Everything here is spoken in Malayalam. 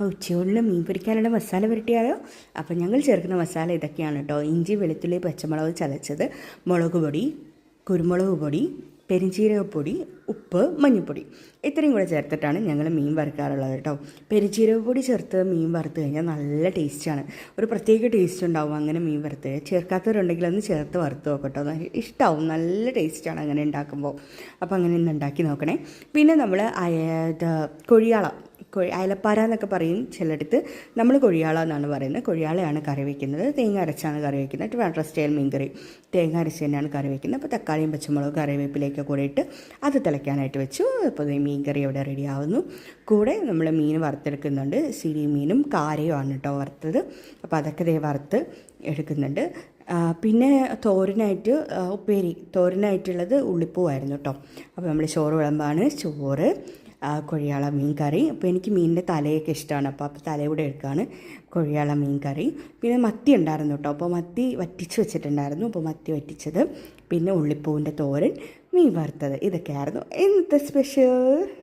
ഉച്ചയൂണിന് മീൻ പൊരിക്കാനുള്ള മസാല പുരട്ടിയാലോ? അപ്പോൾ ഞങ്ങൾ ചേർക്കുന്ന മസാല ഇതൊക്കെയാണ് കേട്ടോ. ഇഞ്ചി, വെളുത്തുള്ളി, പച്ചമുളക് ചതച്ചത്, മുളക് പൊടി, കുരുമുളക് പൊടി, പെരുംജീരകപ്പൊടി, ഉപ്പ്, മഞ്ഞൾപ്പൊടി ഇത്രയും കൂടെ ചേർത്തിട്ടാണ് ഞങ്ങൾ മീൻ വറുക്കാറുള്ളത് കേട്ടോ. പെരുംജീരകപ്പൊടി ചേർത്ത് മീൻ വറുത്ത് കഴിഞ്ഞാൽ നല്ല ടേസ്റ്റാണ്. ഒരു പ്രത്യേക ടേസ്റ്റ് ഉണ്ടാവും അങ്ങനെ മീൻ വറുത്ത്. ചേർക്കാത്തവരുണ്ടെങ്കിൽ ഒന്ന് ചേർത്ത് വറുത്ത് നോക്കട്ടോ, ഇഷ്ടമാവും. നല്ല ടേസ്റ്റാണ് അങ്ങനെ ഉണ്ടാക്കുമ്പോൾ. അപ്പോൾ അങ്ങനെ ഒന്ന് ഉണ്ടാക്കി നോക്കണേ. പിന്നെ നമ്മൾ കൊഴിയാള അയലപ്പാര എന്നൊക്കെ പറയും ചിലയിടത്ത്. നമ്മൾ കൊഴിയാള എന്നാണ് പറയുന്നത്. കൊഴിയാളയാണ് കറി വയ്ക്കുന്നത്. തേങ്ങ അരച്ചാണ് കറി വയ്ക്കുന്നത്. ട്രിവാൻഡ്രം സ്റ്റൈൽ മീൻ കറി തേങ്ങ അരച്ച് തന്നെയാണ് കറി വയ്ക്കുന്നത്. അപ്പോൾ തക്കാളിയും പച്ചമുളകും കറിവേപ്പിലേക്ക് കൂടെ ഇട്ട് അത് തിളയ്ക്കാനായിട്ട് വെച്ചു. അപ്പോൾ മീൻ കറി ഇവിടെ റെഡി ആവുന്നു. കൂടെ നമ്മൾ മീൻ വറുത്തെടുക്കുന്നുണ്ട്. സിരി മീനും കാരയുമാണ് കേട്ടോ വറുത്തത്. അപ്പോൾ അതൊക്കെ വറുത്ത് എടുക്കുന്നുണ്ട്. പിന്നെ തോരനായിട്ട് തോരനായിട്ടുള്ളത് ഉള്ളിപ്പൂവായിരുന്നു കേട്ടോ. അപ്പോൾ നമ്മൾ ചോറ് വിളമ്പാണ്. ചോറ്, കൊഴിയാള മീൻ കറി. അപ്പോൾ എനിക്ക് മീനിൻ്റെ തലയൊക്കെ ഇഷ്ടമാണ്. അപ്പോൾ തലയൂടെ എടുക്കുകയാണ്. കൊഴിയാള മീൻ കറി. പിന്നെ മത്തി ഉണ്ടായിരുന്നു കേട്ടോ. അപ്പോൾ മത്തി വറ്റിച്ച് വെച്ചിട്ടുണ്ടായിരുന്നു. അപ്പോൾ മത്തി വറ്റിച്ചത്, പിന്നെ ഉള്ളിപ്പൂവിൻ്റെ തോരൻ, മീൻ വറുത്തത്, ഇതൊക്കെയായിരുന്നു ഇന്നത്തെ സ്പെഷ്യൽ.